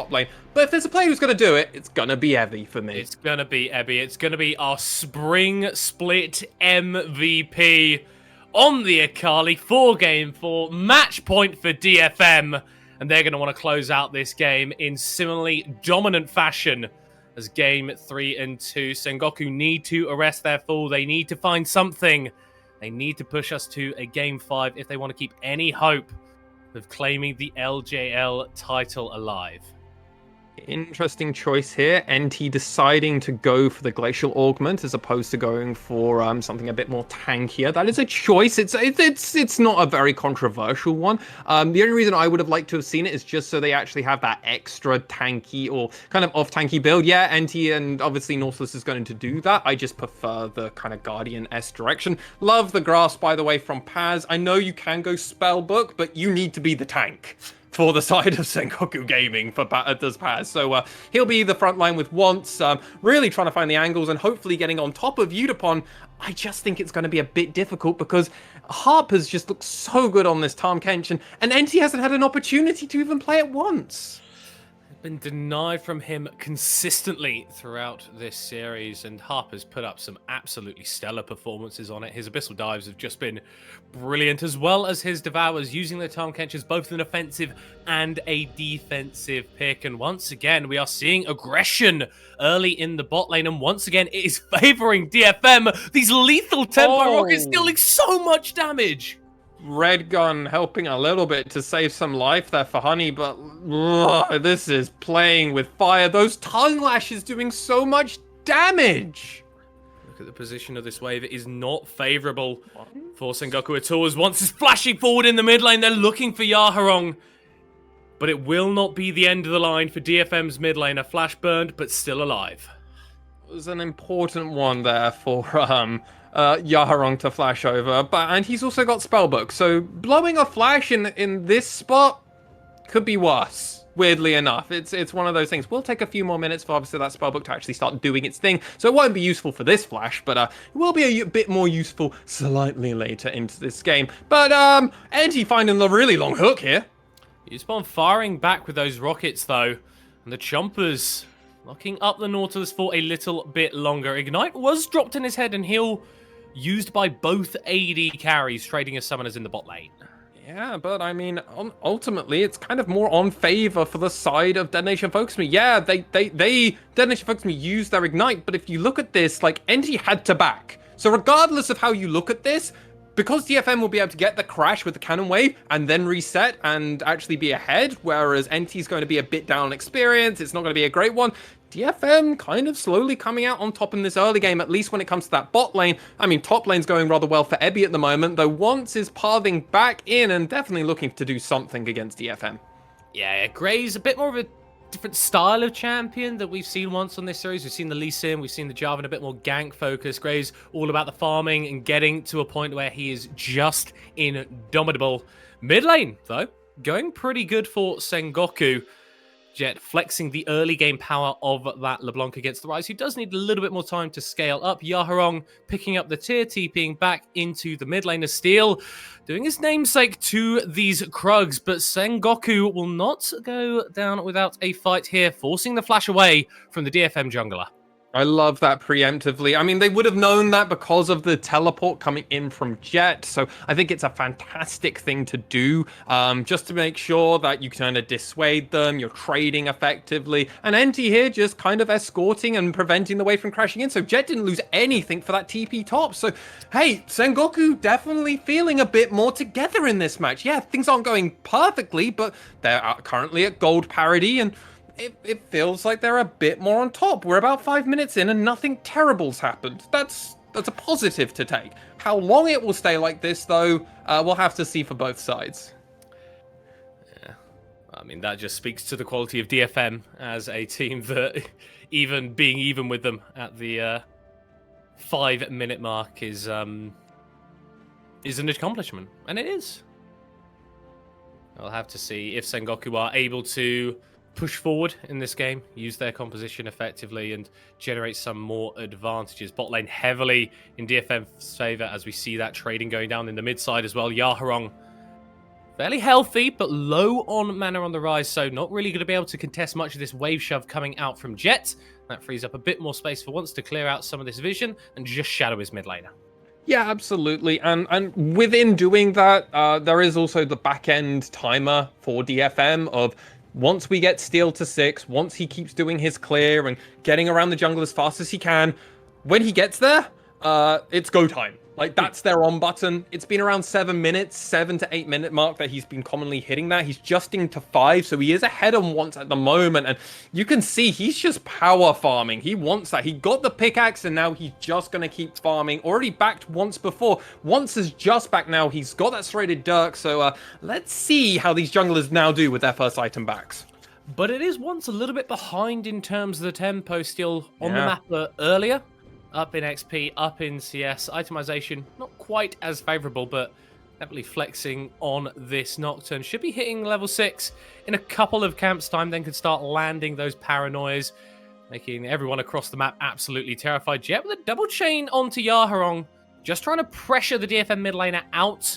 top lane. But if there's a player who's going to do it, it's going to be Evie for me. It's going to be Ebby. It's going to be our spring split MVP on the Akali. 4-game-4 match point for DFM. And they're going to want to close out this game in similarly dominant fashion as game 3 and 2. Sengoku need to arrest their fall. They need to find something. They need to push us to a game 5 if they want to keep any hope of claiming the LJL title alive. Interesting choice here. NT deciding to go for the Glacial Augment as opposed to going for something a bit more tankier. That is a choice. It's not a very controversial one. The only reason I would have liked to have seen it is just so they actually have that extra tanky or kind of off-tanky build. Yeah, NT and obviously Nautilus is going to do that. I just prefer the kind of Guardian-esque direction. Love the grasp, by the way, from Paz. I know you can go Spellbook, but you need to be the tank for the side of Sengoku Gaming for does Paz. So he'll be the front line with Once, really trying to find the angles and hopefully getting on top of Udapon. I just think it's going to be a bit difficult because Harper's just looked so good on this Tahm Kench, and NT hasn't had an opportunity to even play it once. Been denied from him consistently throughout this series, and Harper's put up some absolutely stellar performances on it. His Abyssal Dives have just been brilliant, as well as his Devours, using the Tahm Kench as both an offensive and a defensive pick. And once again, we are seeing aggression early in the bot lane, and once again, it is favoring DFM. These lethal tempo rockets dealing so much damage. Red Gun helping a little bit to save some life there for Honey, but this is playing with fire. Those tongue lashes doing so much damage. Look at the position of this wave. It is not favorable for Sengoku at all. As Once is flashing forward in the mid lane, they're looking for Yaharong. But it will not be the end of the line for DFM's mid laner. Flash burned, but still alive. It was an important one there for Yaharong to flash over, and he's also got Spellbook, so blowing a flash in this spot could be worse, weirdly enough. It's one of those things. We'll take a few more minutes for obviously that Spellbook to actually start doing its thing, so it won't be useful for this flash, but it will be a bit more useful slightly later into this game. But NT finding the really long hook here. Uspawn firing back with those rockets though, and the Chompers locking up the Nautilus for a little bit longer. Ignite was dropped in his head, and heal used by both AD carries, trading as summoners in the bot lane. Yeah, but I mean, ultimately, it's kind of more on favor for the side of DetonatioN FocusMe. Yeah, they DetonatioN FocusMe used their Ignite, but if you look at this, like, NT had to back. So regardless of how you look at this, because DFM will be able to get the crash with the cannon wave and then reset and actually be ahead, whereas NT's going to be a bit down on experience, it's not going to be a great one. DFM kind of slowly coming out on top in this early game, at least when it comes to that bot lane. I mean, top lane's going rather well for Ebby at the moment, though Once is pathing back in and definitely looking to do something against DFM. Yeah, Gray's a bit more of a different style of champion that we've seen once on this series. We've seen the Lee Sin, we've seen the Jarvan, a bit more gank focus. Gray's all about the farming and getting to a point where he is just indomitable. Mid lane, though, going pretty good for Sengoku. Jet flexing the early game power of that LeBlanc against the Rise, who does need a little bit more time to scale up. Yaharong picking up the tier, TPing back into the mid lane of Steel, doing his namesake to these Krugs, but Sengoku will not go down without a fight here, forcing the flash away from the DFM jungler. I love that preemptively. I mean, they would have known that because of the teleport coming in from Jet, so I think it's a fantastic thing to do, just to make sure that you kind of dissuade them, you're trading effectively, and NT here just kind of escorting and preventing the wave from crashing in, so Jet didn't lose anything for that TP top. So, hey, Sengoku definitely feeling a bit more together in this match. Yeah, things aren't going perfectly, but they're currently at gold parity, and it feels like they're a bit more on top. We're about 5 minutes in and nothing terrible's happened. That's a positive to take. How long it will stay like this, though, we'll have to see for both sides. Yeah, I mean, that just speaks to the quality of DFM as a team that even being even with them at the 5 minute mark is an accomplishment, and it is. I'll have to see if Sengoku are able to push forward in this game, use their composition effectively, and generate some more advantages. Bot lane heavily in DFM's favor as we see that trading going down in the mid side as well. Yaharong fairly healthy, but low on mana on the rise, so not really going to be able to contest much of this wave shove coming out from Jet. That frees up a bit more space for once to clear out some of this vision and just shadow his mid laner. Yeah, absolutely. And within doing that, there is also the back-end timer for DFM of once we get Steel to 6, once he keeps doing his clear and getting around the jungle as fast as he can, when he gets there, it's go time. Like, that's their on button. It's been around 7 minutes, 7 to 8 minute mark that he's been commonly hitting that. He's just into 5, so he is ahead on once at the moment. And you can see he's just power farming. He wants that. He got the pickaxe, and now he's just going to keep farming. Already backed once before. Once is just back now. He's got that serrated dirk. So let's see how these junglers now do with their first item backs. But it is once a little bit behind in terms of the tempo, still on the map earlier. Up in XP, up in CS. Itemization, not quite as favorable, but definitely flexing on this Nocturne. Should be hitting level 6 in a couple of camps' time, then could start landing those paranoias, making everyone across the map absolutely terrified. Jet with a double chain onto Yaharong, just trying to pressure the DFM mid laner out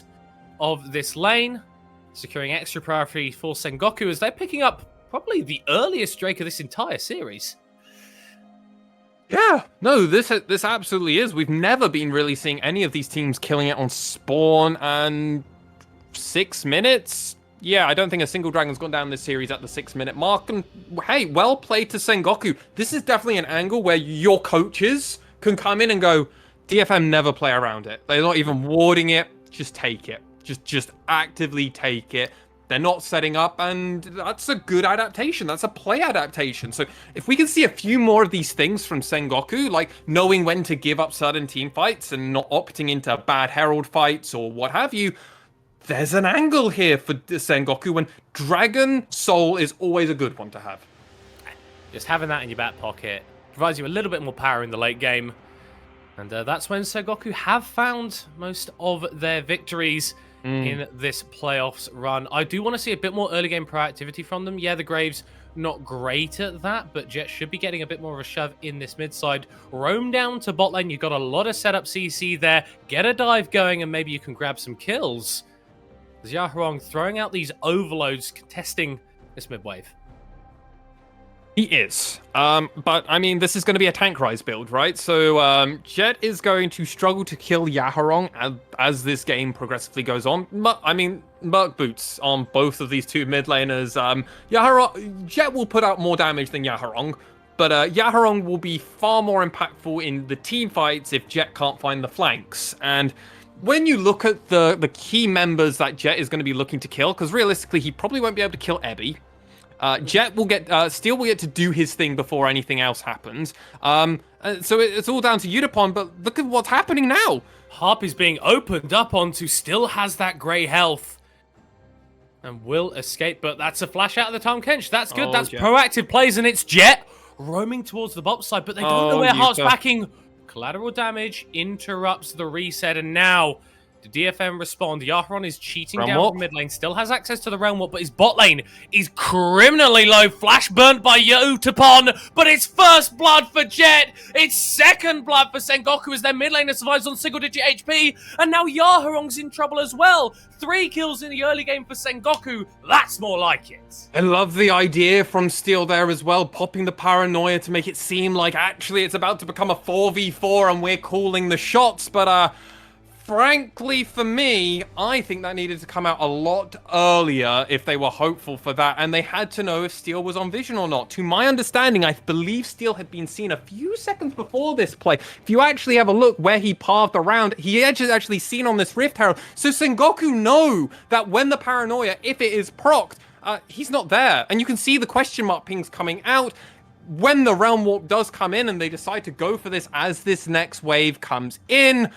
of this lane, securing extra priority for Sengoku as they're picking up probably the earliest Drake of this entire series. Yeah, no, this absolutely is. We've never been really seeing any of these teams killing it on spawn, and 6 minutes? Yeah, I don't think a single dragon's gone down this series at the 6 minute mark, and hey, well played to Sengoku. This is definitely an angle where your coaches can come in and go, DFM never play around it. They're not even warding it, just take it. Just actively take it. They're not setting up, and that's a good adaptation. That's a play adaptation. So if we can see a few more of these things from Sengoku, like knowing when to give up certain team fights and not opting into bad Herald fights or what have you, there's an angle here for Sengoku, and Dragon Soul is always a good one to have. Just having that in your back pocket provides you a little bit more power in the late game. And that's when Sengoku have found most of their victories in this playoffs run. I do want to see a bit more early game proactivity from them. Yeah, the Graves not great at that, but Jet should be getting a bit more of a shove in this mid side. Roam down to bot lane. You've got a lot of setup CC there. Get a dive going and maybe you can grab some kills. Yaharong throwing out these overloads, contesting this mid wave. He is. But, I mean, this is going to be a tank rise build, right? So, Jet is going to struggle to kill Yaharong as this game progressively goes on. I mean, Merc boots on both of these two mid laners. Jet will put out more damage than Yaharong, but Yaharong will be far more impactful in the team fights if Jet can't find the flanks. And when you look at the key members that Jet is going to be looking to kill, because realistically, he probably won't be able to kill Ebby. Jet will get, Steel will get to do his thing before anything else happens. So it's all down to Udapon, but look at what's happening now. Harp is being opened up onto, still has that grey health. And will escape, but that's a flash out of the Tom Kench. That's good, that's Jet. Proactive plays, and it's Jet roaming towards the bot side, but they don't know where Harp's backing. Collateral damage interrupts the reset, and now the DFM respond. Yaharon is cheating down from mid lane, still has access to the Realm Warp, but his bot lane is criminally low. Flash burnt by Yotapon, but it's first blood for Jet. It's second blood for Sengoku as their mid laner survives on single-digit HP, and now Yaharong's in trouble as well. 3 kills in the early game for Sengoku. That's more like it. I love the idea from Steel there as well, popping the paranoia to make it seem like actually it's about to become a 4v4 and we're calling the shots, but frankly, for me, I think that needed to come out a lot earlier if they were hopeful for that, and they had to know if Steel was on vision or not. To my understanding, I believe Steel had been seen a few seconds before this play. If you actually have a look where he pathed around, he had actually seen on this Rift Herald. So Sengoku know that when the paranoia, if it is procced, he's not there. And you can see the question mark pings coming out. When the Realm Warp does come in and they decide to go for this as this next wave comes in,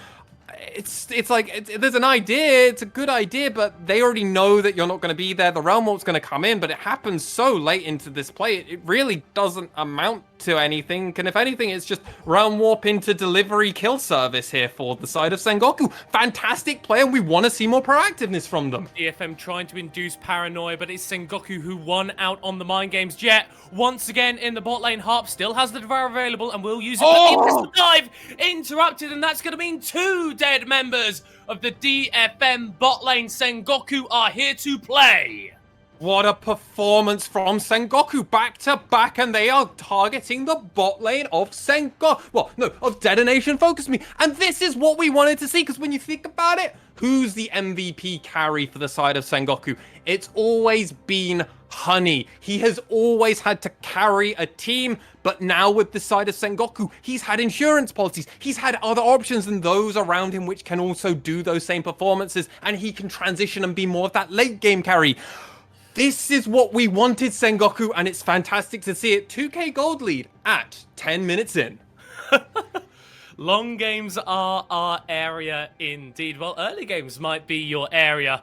it's like, there's an idea, it's a good idea, but they already know that you're not going to be there. The Realm Warp's going to come in, but it happens so late into this play, it really doesn't amount to anything. And if anything, it's just realm warp into delivery kill service here for the side of Sengoku. Fantastic play, and we want to see more proactiveness from them. DFM trying to induce paranoia, but it's Sengoku who won out on the mind games. Jet, once again in the bot lane. Harp still has the Devour available and will use it. But the dive interrupted, and that's going to mean 2 dead members of the DFM bot lane. Sengoku are here to play. What a performance from Sengoku, back to back, and they are targeting the bot lane of Sengoku. Well, no, of Detonation FocusMe. And this is what we wanted to see, because when you think about it, who's the MVP carry for the side of Sengoku? It's always been Honey. He has always had to carry a team, but now with the side of Sengoku, he's had insurance policies. He's had other options than those around him which can also do those same performances, and he can transition and be more of that late game carry. This is what we wanted, Sengoku, and it's fantastic to see it. 2k gold lead at 10 minutes in. Long games are our area indeed. Well, early games might be your area.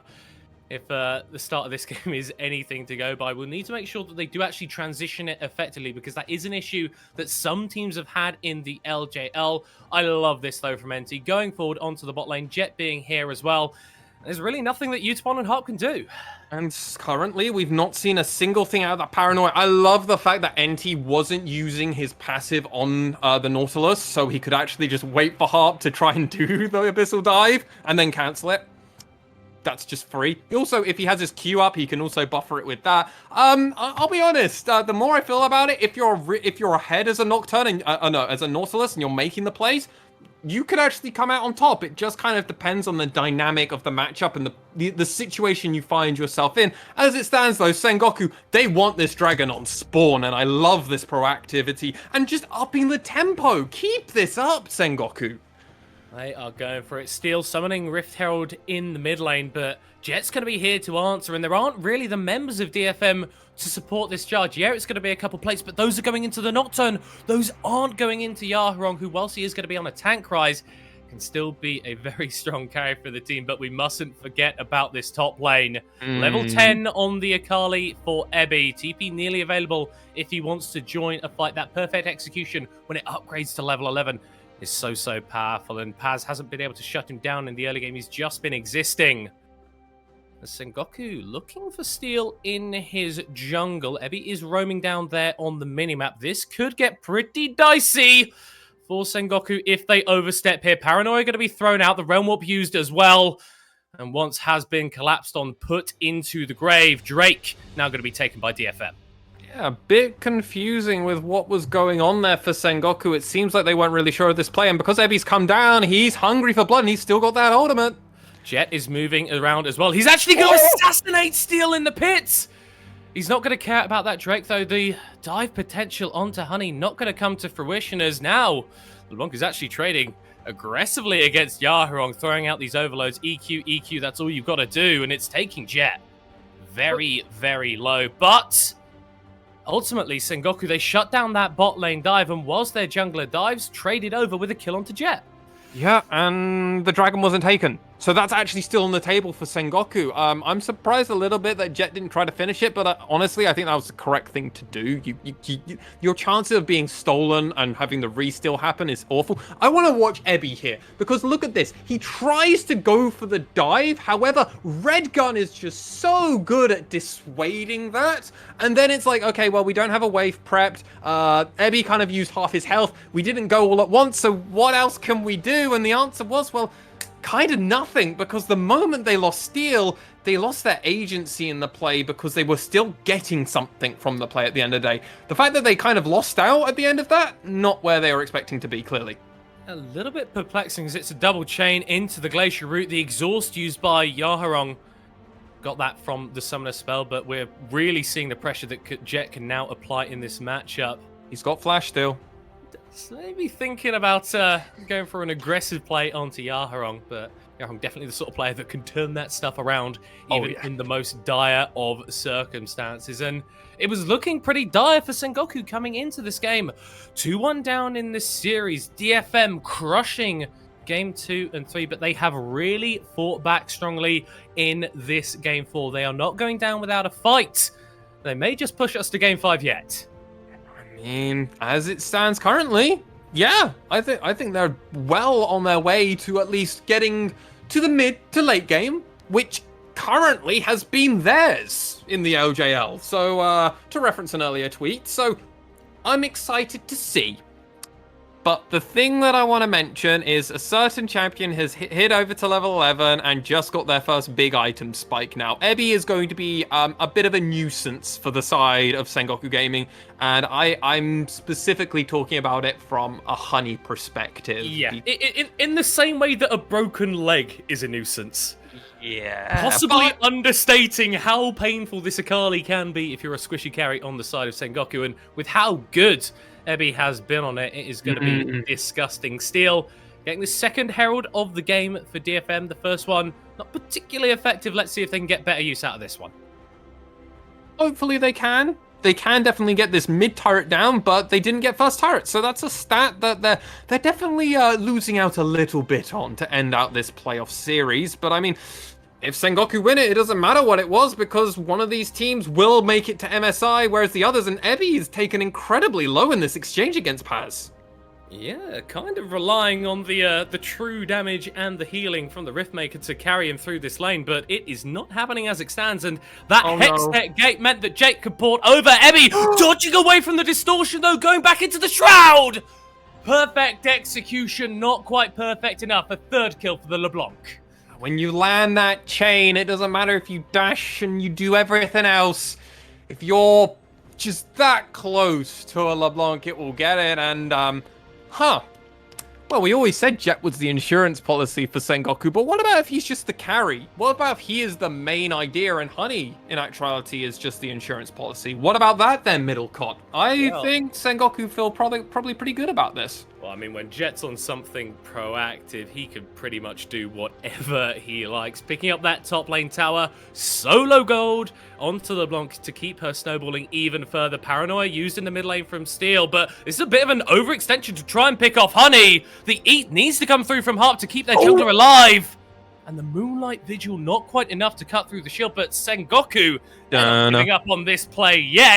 If the start of this game is anything to go by, we'll need to make sure that they do actually transition it effectively, because that is an issue that some teams have had in the LJL. I love this, though, from NT. Going forward onto the bot lane, Jet being here as well. There's really nothing that Utapon and Harp can do. And currently, we've not seen a single thing out of that paranoia. I love the fact that NT wasn't using his passive on the Nautilus, so he could actually just wait for Harp to try and do the Abyssal Dive, and then cancel it. That's just free. Also, if he has his Q up, he can also buffer it with that. I'll be honest. The more I feel about it, if you're ahead as a Nocturne and no, as a Nautilus, and you're making the plays, you could actually come out on top. It just kind of depends on the dynamic of the matchup and the situation you find yourself in. As it stands, though, Sengoku, they want this dragon on spawn, and I love this proactivity and just upping the tempo. Keep this up, Sengoku. They are going for it. Steel summoning Rift Herald in the mid lane, but Jet's going to be here to answer, and there aren't really the members of DFM to support this charge. Yeah, it's going to be a couple plates, but those are going into the Nocturne. Those aren't going into Yaharong, who, whilst he is going to be on a tank rise, can still be a very strong carry for the team. But we mustn't forget about this top lane. Level 10 on the Akali for Ebby. TP nearly available if he wants to join a fight. That perfect execution when it upgrades to level 11 is so powerful, and Paz hasn't been able to shut him down in the early game. He's just been existing. Sengoku looking for steal in his jungle. Ebby is roaming down there on the minimap. This could get pretty dicey for Sengoku if they overstep here. Paranoia going to be thrown out. The Realm Warp used as well. And once has been collapsed on, put into the grave. Drake now going to be taken by DFM. Yeah, a bit confusing with what was going on there for Sengoku. It seems like they weren't really sure of this play. And because Ebby's come down, he's hungry for blood and he's still got that ultimate. Jet is moving around as well. He's actually going to assassinate Steel in the pits. He's not going to care about that Drake, though. The dive potential onto Honey not going to come to fruition, as now LeBlanc is actually trading aggressively against Yaharong, throwing out these overloads. EQ, EQ, that's all you've got to do, and it's taking Jet very low. But ultimately, Sengoku, they shut down that bot lane dive, and whilst their jungler dives, traded over with a kill onto Jet. Yeah, and the dragon wasn't taken. So that's actually still on the table for Sengoku. I'm surprised a little bit that Jet didn't try to finish it, but honestly, I think that was the correct thing to do. Your chances of being stolen and having the re-steal happen is awful. I want to watch Ebby here, because look at this. He tries to go for the dive. However, Red Gun is just so good at dissuading that. And then it's like, okay, well, we don't have a wave prepped. Ebby kind of used half his health. We didn't go all at once, so what else can we do? And the answer was, well, kind of nothing, because the moment they lost steal, they lost their agency in the play because they were still getting something from the play at the end of the day. The fact that they kind of lost out at the end of that, not where they were expecting to be, clearly. A little bit perplexing as it's a double chain into the Glacier route. The exhaust used by Yaharong got that from the Summoner spell, but we're really seeing the pressure that Jet can now apply in this matchup. He's got flash still. Maybe thinking about going for an aggressive play onto Yaharong, but Yaharong definitely the sort of player that can turn that stuff around even in the most dire of circumstances. And it was looking pretty dire for Sengoku coming into this game. 2-1 down in this series. DFM crushing game 2 and 3, but they have really fought back strongly in this game 4. They are not going down without a fight. They may just push us to game 5 yet. mean, as it stands currently, yeah, I think they're well on their way to at least getting to the mid to late game, which currently has been theirs in the LJL. So, to reference an earlier tweet, so I'm excited to see. But the thing that I want to mention is a certain champion has hit over to level 11 and just got their first big item spike now. Ebi is going to be a bit of a nuisance for the side of Sengoku Gaming, and I'm specifically talking about it from a Honey perspective. Yeah, in the same way that a broken leg is a nuisance. Yeah. Possibly understating how painful this Akali can be if you're a squishy carry on the side of Sengoku, and with how good Ebi has been on it, it is going to be disgusting. Steel getting the second Herald of the game for DFM. The first one, not particularly effective. Let's see if they can get better use out of this one. Hopefully they can. They can definitely get this mid turret down, but they didn't get first turret. So that's a stat that they're definitely losing out a little bit on to end out this playoff series. But I mean, if Sengoku win it, it doesn't matter what it was, because one of these teams will make it to MSI, whereas the others, and Ebi is taken incredibly low in this exchange against Paz. Yeah, kind of relying on the true damage and the healing from the Riftmaker to carry him through this lane, but it is not happening as it stands, and that Hextech gate meant that Jake could port over Ebi, dodging away from the distortion though, going back into the Shroud! Perfect execution, not quite perfect enough. A third kill for the LeBlanc. When you land that chain, it doesn't matter if you dash and you do everything else. If you're just that close to a LeBlanc, it will get it, and well, we always said Jet was the insurance policy for Sengoku, but what about if he's just the carry? What about if he is the main idea and Honey, in actuality, is just the insurance policy? What about that then, Middlecott? I think Sengoku feel probably pretty good about this. Well, I mean, when Jet's on something proactive, he could pretty much do whatever he likes. Picking up that top lane tower, solo gold onto LeBlanc to keep her snowballing even further. Paranoia used in the mid lane from Steel, but this is a bit of an overextension to try and pick off Honey. The eat needs to come through from Harp to keep their jungler alive. And the Moonlight Vigil not quite enough to cut through the shield, but Sengoku not giving up on this play yet.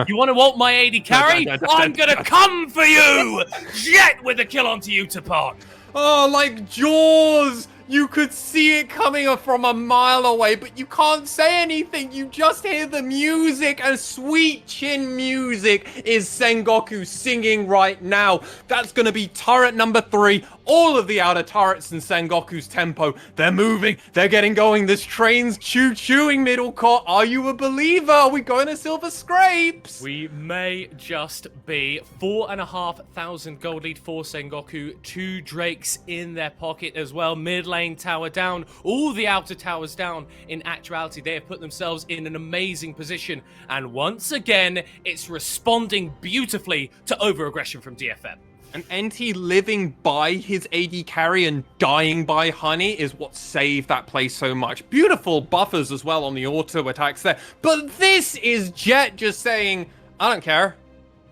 You want to ult my AD carry? I'm gonna come for you! Jet with a kill onto you, Tapon. Oh, like Jaws! You could see it coming from a mile away, but you can't say anything. You just hear the music, and sweet chin music is Sengoku singing right now. That's going to be turret number 3. All of the outer turrets in Sengoku's tempo. They're moving. They're getting going. This train's choo-chooing, Middlecott. Are you a believer? Are we going to Silver Scrapes? We may just be. 4,500 gold lead for Sengoku. 2 Drakes in their pocket as well. Mid lane tower down. All the outer towers down. In actuality, they have put themselves in an amazing position. And once again, it's responding beautifully to over-aggression from DFM. And NT living by his AD carry and dying by Honey is what saved that play so much. Beautiful buffers as well on the auto attacks there. But this is Jet just saying, I don't care.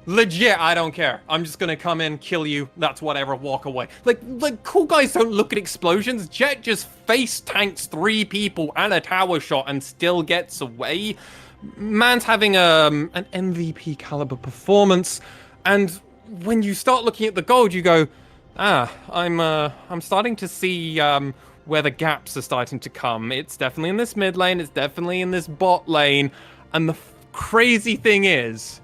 Legit, I don't care. I'm just gonna come in, kill you, that's whatever, walk away. Like cool guys don't look at explosions. Jet just face tanks 3 people and a tower shot and still gets away. Man's having an MVP caliber performance, and when you start looking at the gold, you go, I'm starting to see where the gaps are starting to come. It's definitely in this mid lane, it's definitely in this bot lane, and the crazy thing is,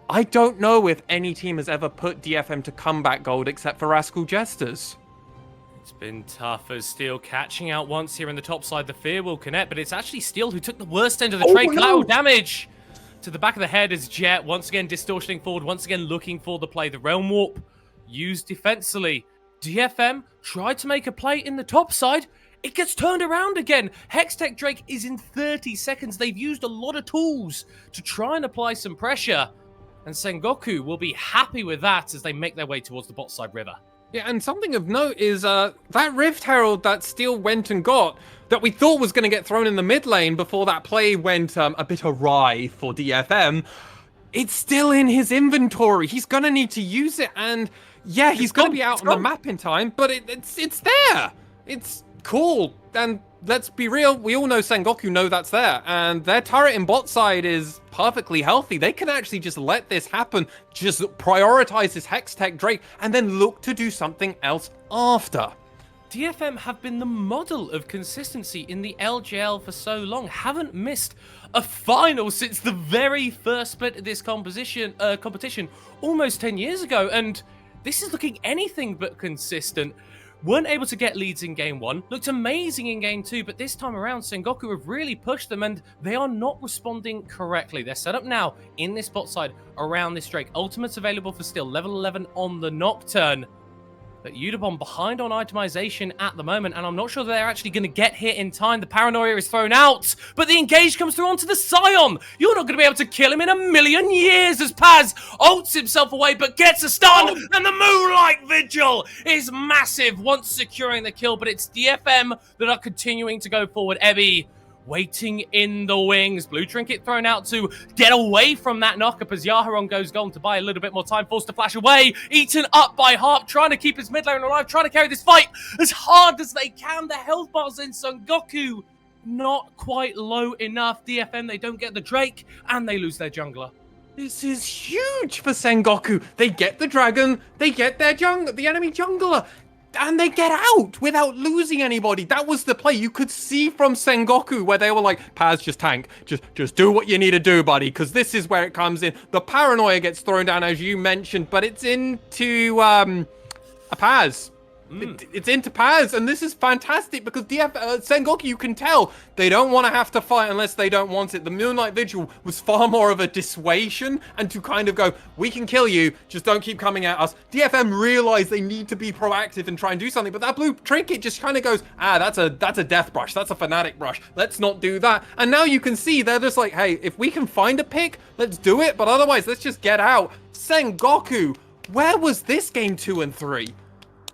I don't know if any team has ever put DFM to comeback gold except for Rascal Jesters. It's been tough as Steel catching out once here in the top side. The fear will connect, but it's actually Steel who took the worst end of the trade. Collateral damage to the back of the head as Jet once again distortioning forward, once again looking for the play. The Realm Warp used defensively. DFM tried to make a play in the top side. It gets turned around again. Hextech Drake is in 30 seconds. They've used a lot of tools to try and apply some pressure. And Sengoku will be happy with that as they make their way towards the bot side river. Yeah, and something of note is that Rift Herald that Steel went and got, that we thought was going to get thrown in the mid lane before that play went a bit awry for DFM, it's still in his inventory. He's going to need to use it, and yeah, he's going to be out on the map in time, but it's there. It's cool. And let's be real, we all know Sengoku know that's there, and their turret in bot side is perfectly healthy. They can actually just let this happen, just prioritize this Hextech Drake, and then look to do something else after. DFM have been the model of consistency in the LJL for so long, haven't missed a final since the very first split of this competition almost 10 years ago, and this is looking anything but consistent. Weren't able to get leads in game 1, looked amazing in game 2, but this time around, Sengoku have really pushed them, and they are not responding correctly. They're set up now in this bot side around this Drake. Ultimates available for still, level 11 on the Nocturne. But Udabon behind on itemization at the moment, and I'm not sure they're actually going to get hit in time. The paranoia is thrown out, but the engage comes through onto the Scion. You're not going to be able to kill him in a million years as Paz ults himself away, but gets a stun, and the Moonlight Vigil is massive once securing the kill, but it's DFM that are continuing to go forward. Ebby waiting in the wings. Blue Trinket thrown out to get away from that knockup as Yaharon goes golden to buy a little bit more time, forced to flash away, eaten up by Harp, trying to keep his mid lane alive, trying to carry this fight as hard as they can. The health bars in Sengoku not quite low enough. DFM, they don't get the Drake, and they lose their jungler. This is huge for Sengoku. They get the dragon, they get their the enemy jungler, and they get out without losing anybody. That was the play. You could see from Sengoku where they were like, Paz, just tank. Just do what you need to do, buddy, because this is where it comes in. The paranoia gets thrown down, as you mentioned, but it's into a Paz. It's into Paz, and this is fantastic because Sengoku, you can tell they don't want to have to fight unless they don't want it. The Moonlight Vigil was far more of a dissuasion and to kind of go, we can kill you, just don't keep coming at us. DFM realize they need to be proactive and try and do something, but that Blue Trinket just kind of goes, that's a death brush, that's a fanatic brush, let's not do that. And now you can see they're just like, hey, if we can find a pick, let's do it, but otherwise let's just get out. Sengoku, where was this game 2 and 3?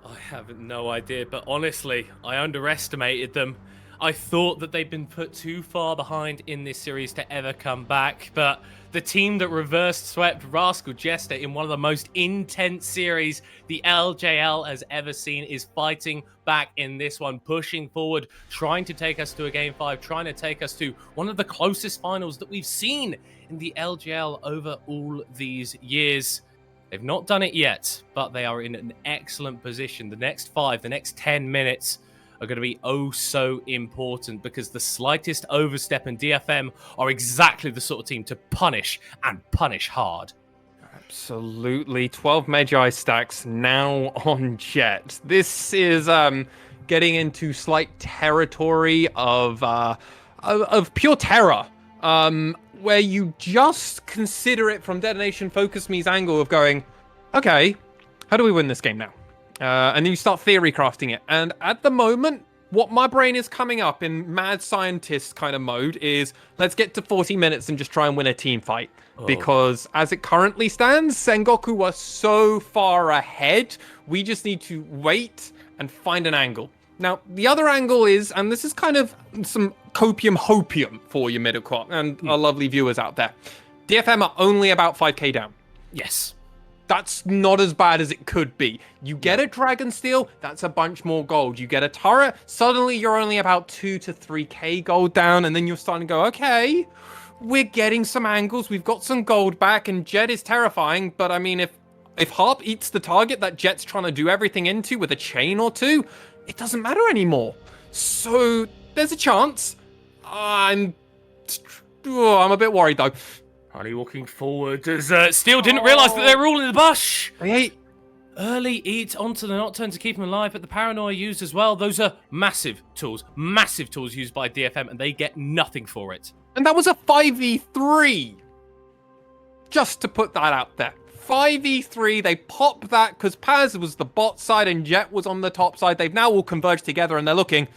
I have no idea, but honestly, I underestimated them. I thought that they'd been put too far behind in this series to ever come back, but the team that reversed swept Rascal Jester in one of the most intense series the LJL has ever seen is fighting back in this one, pushing forward, trying to take us to a Game 5, trying to take us to one of the closest finals that we've seen in the LJL over all these years. They've not done it yet, but they are in an excellent position. The next 5, the next 10 minutes are going to be oh so important because the slightest overstep in DFM are exactly the sort of team to punish and punish hard. Absolutely. 12 Magi stacks now on Jet. This is getting into slight territory of pure terror. Where you just consider it from Detonation FocusMe's angle of going, okay, how do we win this game now? And then you start theory crafting it. And at the moment, what my brain is coming up in mad scientist kind of mode is, let's get to 40 minutes and just try and win a team fight. Because as it currently stands, Sengoku are so far ahead, we just need to wait and find an angle. Now, the other angle is, and this is kind of some hopium for you, Middelquart, and our lovely viewers out there. DFM are only about 5k down. Yes. That's not as bad as it could be. You get a Dragon Steel, that's a bunch more gold. You get a turret, suddenly you're only about 2 to 3k gold down, and then you're starting to go, okay, we're getting some angles, we've got some gold back, and Jet is terrifying, but I mean, if Harp eats the target that Jet's trying to do everything into with a chain or two, it doesn't matter anymore. So there's a chance. I'm a bit worried though. Harley walking forward as Steel didn't realise that they were all in the bush. Hey. Early eat onto the Nocturne to keep him alive, but the paranoia used as well. Those are massive tools used by DFM, and they get nothing for it. And that was a 5v3. Just to put that out there. 5v3, they pop that because Paz was the bot side and Jet was on the top side. They've now all converged together and they're looking.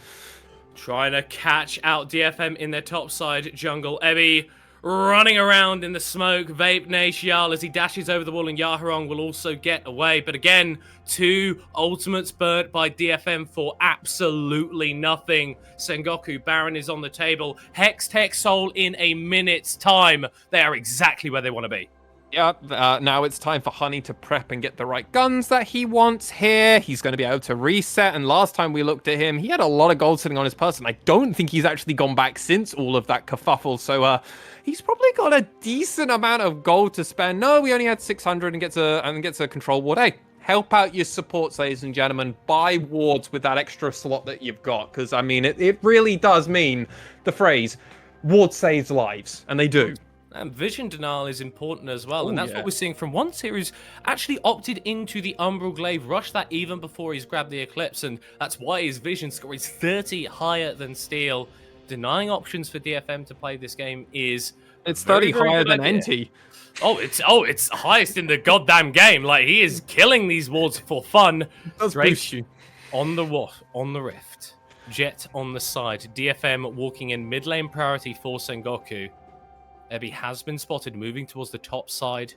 Trying to catch out DFM in their top side jungle. Ebby running around in the smoke. Vape Natial as he dashes over the wall, and Yaharon will also get away. But again, 2 ultimates burnt by DFM for absolutely nothing. Sengoku, Baron is on the table. Hextech Soul in a minute's time. They are exactly where they want to be. Yep, now it's time for Honey to prep and get the right guns that he wants here. He's going to be able to reset, and last time we looked at him, he had a lot of gold sitting on his person. I don't think he's actually gone back since all of that kerfuffle, so he's probably got a decent amount of gold to spend. No, we only had 600 and gets a control ward. Hey, help out your supports, ladies and gentlemen. Buy wards with that extra slot that you've got, because, I mean, it really does mean the phrase, ward saves lives, and they do. And vision denial is important as well, and that's what we're seeing from one series actually opted into the Umbral Glaive, rushed that even before he's grabbed the Eclipse, and that's why his vision score is 30 higher than Steel. Denying options for DFM to play this game is it's 30 higher than NT. Oh, it's highest in the goddamn game. Like, he is killing these wards for fun. Does boost you. On the Rift. Jet on the side. DFM walking in mid lane priority for Sengoku. Ebby has been spotted moving towards the top side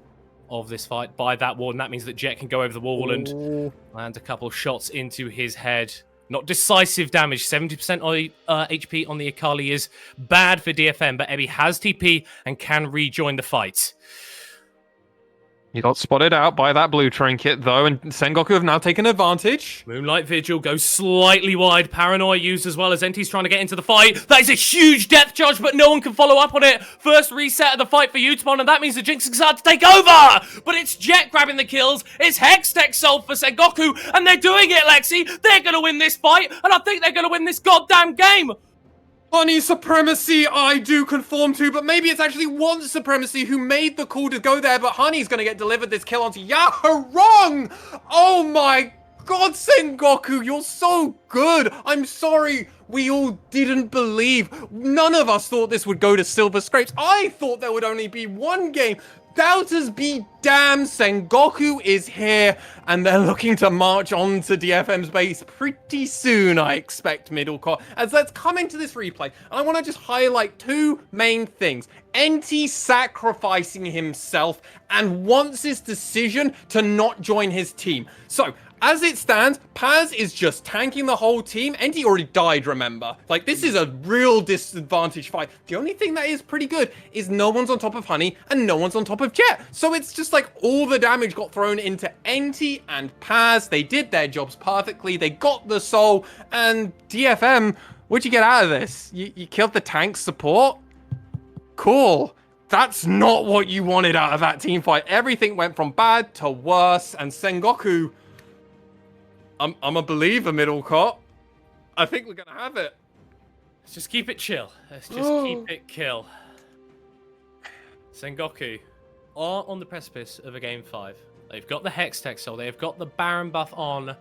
of this fight by that wall, and that means that Jet can go over the wall and land a couple shots into his head. Not decisive damage. 70% HP on the Akali is bad for DFM, but Ebby has TP and can rejoin the fight. He got spotted out by that blue trinket, though, and Sengoku have now taken advantage. Moonlight Vigil goes slightly wide. Paranoia used as well as NT's trying to get into the fight. That is a huge depth charge, but no one can follow up on it. First reset of the fight for Utamon, and that means the Jinx is hard to take over. But it's Jet grabbing the kills. It's Hextech sold for Sengoku, and they're doing it, Lexi. They're going to win this fight, and I think they're going to win this goddamn game. Honey supremacy, I do conform to, but maybe it's actually Want supremacy who made the call to go there, but Honey's going to get delivered this kill onto Wrong! Oh my god, Sengoku, you're so good! I'm sorry, we all didn't believe. None of us thought this would go to Silver Scrapes. I thought there would only be one game. Doubters be damned, Sengoku is here, and they're looking to march on to DFM's base pretty soon, I expect, middle court. As let's come into this replay, and I want to just highlight two main things. NT sacrificing himself and wants his decision to not join his team. So, as it stands, Paz is just tanking the whole team. NT already died, remember? Like, this is a real disadvantage fight. The only thing that is pretty good is no one's on top of Honey and no one's on top of Jet. So it's just like all the damage got thrown into NT and Paz. They did their jobs perfectly. They got the soul. And DFM, what'd you get out of this? You killed the tank support? Cool. That's not what you wanted out of that team fight. Everything went from bad to worse. And Sengoku... I'm a believer, middle cop. I think we're going to have it. Let's just keep it chill. Let's just keep it kill. Sengoku are on the precipice of a game 5. They've got the Hextech Soul. They've got the Baron buff on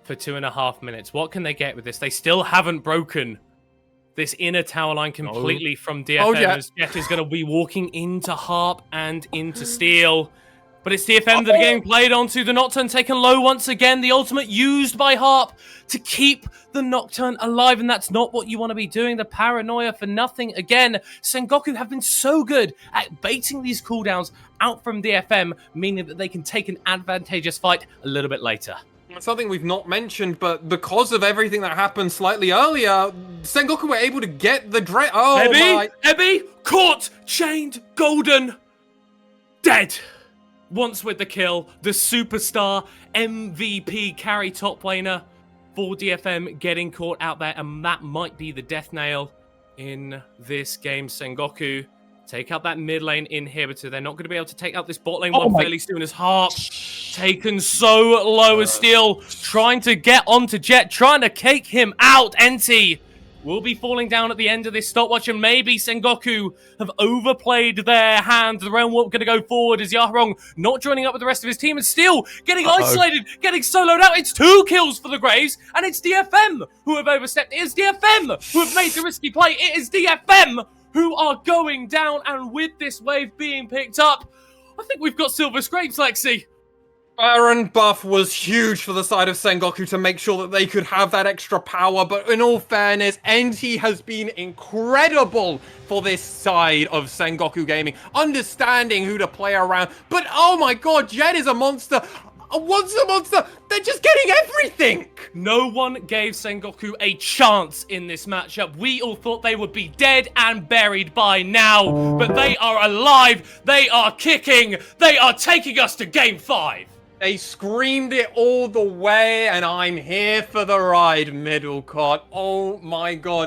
for 2.5 minutes. What can they get with this? They still haven't broken this inner tower line completely from DFM. As Jet is going to be walking into Harp and into Steel. But it's DFM that are getting played onto. The Nocturne taken low once again. The ultimate used by Harp to keep the Nocturne alive. And that's not what you want to be doing. The Paranoia for nothing. Again, Sengoku have been so good at baiting these cooldowns out from DFM, meaning that they can take an advantageous fight a little bit later. Something we've not mentioned, but because of everything that happened slightly earlier, Sengoku were able to get the Dread. Oh, Ebby, caught, chained, golden, dead. Once with the kill, the superstar MVP carry top laner for DFM getting caught out there, and that might be the death nail in this game. Sengoku take out that mid lane inhibitor. They're not going to be able to take out this bot lane one fairly soon as Harp taken so low as Steel trying to get onto Jet, trying to cake him out. NT will be falling down at the end of this stopwatch, and maybe Sengoku have overplayed their hand. The realm warp going to go forward as Yahrong not joining up with the rest of his team and still getting isolated, getting soloed out. It's 2 kills for the Graves, and it's DFM who have overstepped. It is DFM who have made the risky play. It is DFM who are going down, and with this wave being picked up, I think we've got Silver Scrapes, Lexi. Baron buff was huge for the side of Sengoku to make sure that they could have that extra power, but in all fairness, NT has been incredible for this side of Sengoku Gaming, understanding who to play around, but oh my god, Jet is a monster. What's the monster? They're just getting everything! No one gave Sengoku a chance in this matchup. We all thought they would be dead and buried by now, but they are alive, they are kicking, they are taking us to game 5. They screamed it all the way, and I'm here for the ride, Middlecott. Oh my god.